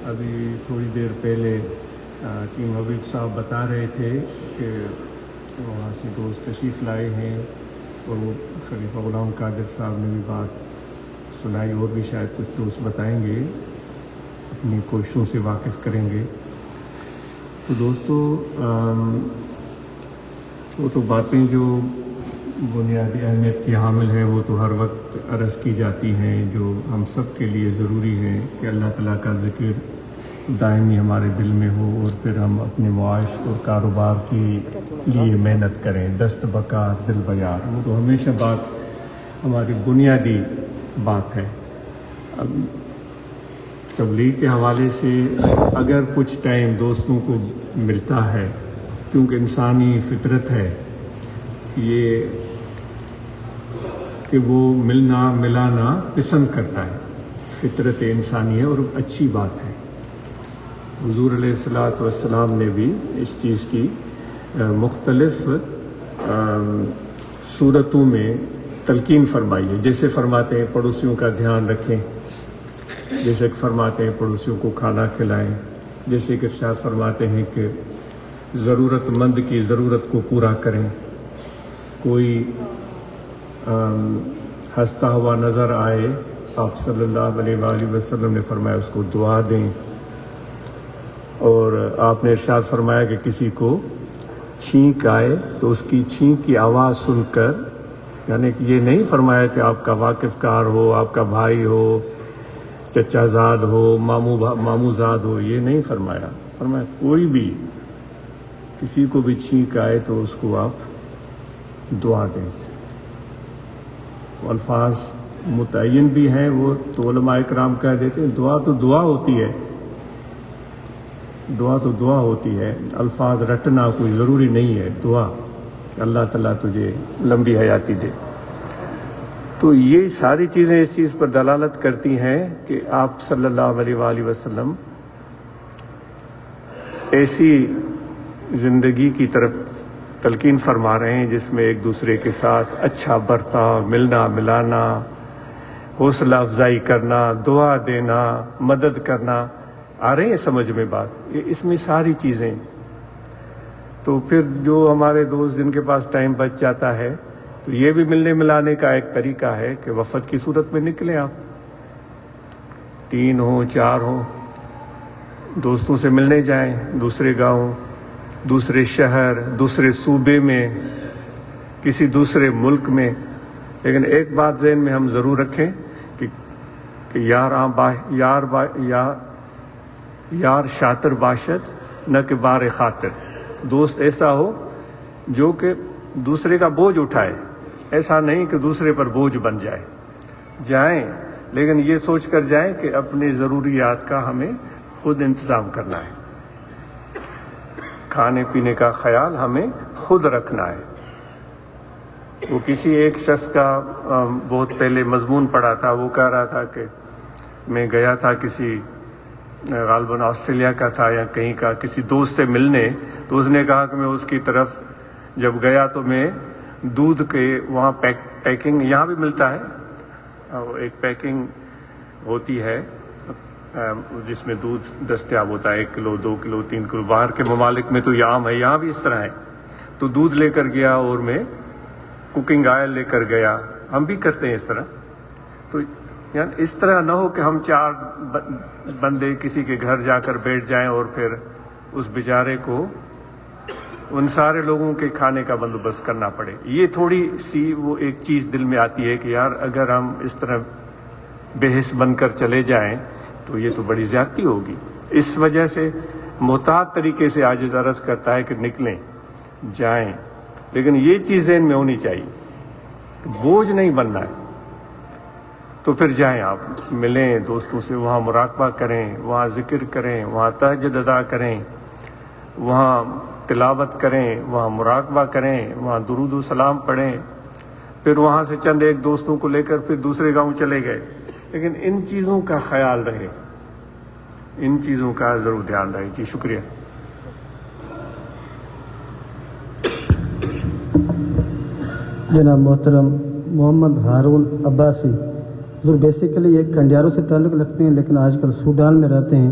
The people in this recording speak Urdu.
ابھی تھوڑی دیر پہلے حکیم حبیب صاحب بتا رہے تھے کہ وہاں سے دوست تشریف لائے ہیں اور وہ خلیفہ غلام قادر صاحب نے بھی بات سنائی، اور بھی شاید کچھ دوست بتائیں گے، اپنی کوششوں سے واقف کریں گے۔ تو دوستو وہ تو باتیں جو بنیادی اہمیت کی حامل ہیں وہ تو ہر وقت عرض کی جاتی ہیں، جو ہم سب کے لیے ضروری ہے کہ اللہ تعالیٰ کا ذکر دائمی ہمارے دل میں ہو، اور پھر ہم اپنے معاش اور کاروبار کے لیے محنت کریں، دست بکار دل بیار، وہ تو ہمیشہ بات ہماری بنیادی بات ہے۔ اب تبلیغ کے حوالے سے اگر کچھ ٹائم دوستوں کو ملتا ہے، کیونکہ انسانی فطرت ہے یہ کہ وہ ملنا ملانا پسند کرتا ہے، فطرت انسانی ہے اور اچھی بات ہے۔ حضور علیہ الصلوۃ والسلام نے بھی اس چیز کی مختلف صورتوں میں تلقین فرمائی ہے، جیسے فرماتے ہیں پڑوسیوں کا دھیان رکھیں، جیسے کہ فرماتے ہیں پڑوسیوں کو کھانا کھلائیں، جیسے کہ ارشاد فرماتے ہیں کہ ضرورت مند کی ضرورت کو پورا کریں، کوئی ہنستا ہوا نظر آئے آپ صلی اللہ علیہ وآلہ وسلم نے فرمایا اس کو دعا دیں، اور آپ نے ارشاد فرمایا کہ کسی کو چھینک آئے تو اس کی چھینک کی آواز سن کر، یعنی کہ یہ نہیں فرمایا کہ آپ کا واقف کار ہو، آپ کا بھائی ہو، چچا زاد ہو، مامو زاد ہو، یہ نہیں فرمایا، فرمایا کوئی بھی کسی کو بھی چھینک آئے تو اس کو آپ دعا دیں۔ الفاظ متعین بھی ہیں، وہ تو علماء اکرام کہہ دیتے ہیں دعا تو دعا ہوتی ہے، دعا تو دعا ہوتی ہے، الفاظ رٹنا کوئی ضروری نہیں ہے، دعا اللہ تعالیٰ تجھے لمبی حیاتی دے۔ تو یہ ساری چیزیں اس چیز پر دلالت کرتی ہیں کہ آپ صلی اللہ علیہ وآلہ وسلم ایسی زندگی کی طرف تلقین فرما رہے ہیں جس میں ایک دوسرے کے ساتھ اچھا برتاؤ، ملنا ملانا، حوصلہ افزائی کرنا، دعا دینا، مدد کرنا، آ رہے ہیں سمجھ میں بات؟ اس میں ساری چیزیں۔ تو پھر جو ہمارے دوست جن کے پاس ٹائم بچ جاتا ہے تو یہ بھی ملنے ملانے کا ایک طریقہ ہے کہ وفد کی صورت میں نکلیں، آپ 3 ہوں 4 ہوں، دوستوں سے ملنے جائیں، دوسرے گاؤں، دوسرے شہر، دوسرے صوبے میں، کسی دوسرے ملک میں، لیکن ایک بات ذہن میں ہم ضرور رکھیں کہ یار شاطر باشد نہ کہ بار خاطر، دوست ایسا ہو جو کہ دوسرے کا بوجھ اٹھائے، ایسا نہیں کہ دوسرے پر بوجھ بن جائے۔ جائیں لیکن یہ سوچ کر جائیں کہ اپنی ضروریات کا ہمیں خود انتظام کرنا ہے، کھانے پینے کا خیال ہمیں خود رکھنا ہے۔ وہ کسی ایک شخص کا بہت پہلے مضمون پڑھا تھا، وہ کہہ رہا تھا کہ میں گیا تھا کسی غالباً آسٹریلیا کا تھا یا کہیں کا، کسی دوست سے ملنے، تو اس نے کہا کہ میں اس کی طرف جب گیا تو میں دودھ کے وہاں پیکنگ یہاں بھی ملتا ہے، ایک پیکنگ ہوتی ہے جس میں دودھ دستیاب ہوتا ہے، 1 کلو 2 کلو 3 کلو، باہر کے ممالک میں تو یہ عام ہے، یہاں بھی اس طرح ہے۔ تو دودھ لے کر گیا اور میں کوکنگ آئل لے کر گیا، ہم بھی کرتے ہیں اس طرح۔ تو یعنی اس طرح نہ ہو کہ ہم 4 بندے کسی کے گھر جا کر بیٹھ جائیں اور پھر اس بیچارے کو ان سارے لوگوں کے کھانے کا بندوبست کرنا پڑے۔ یہ تھوڑی سی وہ ایک چیز دل میں آتی ہے کہ یار اگر ہم اس طرح بے حس بن کر چلے جائیں تو یہ تو بڑی زیادتی ہوگی۔ اس وجہ سے محتاط طریقے سے عاجز عرض کرتا ہے کہ نکلیں، جائیں، لیکن یہ چیز ذہن میں ہونی چاہیے کہ بوجھ نہیں بننا ہے۔ تو پھر جائیں، آپ ملیں دوستوں سے، وہاں مراقبہ کریں، وہاں ذکر کریں، وہاں تہجد ادا کریں، وہاں تلاوت کریں، وہاں مراقبہ کریں، وہاں درود و سلام پڑھیں، پھر وہاں سے چند ایک دوستوں کو لے کر پھر دوسرے گاؤں چلے گئے۔ لیکن ان چیزوں کا خیال رہے، ان چیزوں کا ضرور دھیان رہے۔ جی شکریہ۔ جناب محترم محمد ہارون عباسی، حضور بیسیکلی ایک کنڈیاروں سے تعلق رکھتے ہیں لیکن آج کل سوڈان میں رہتے ہیں،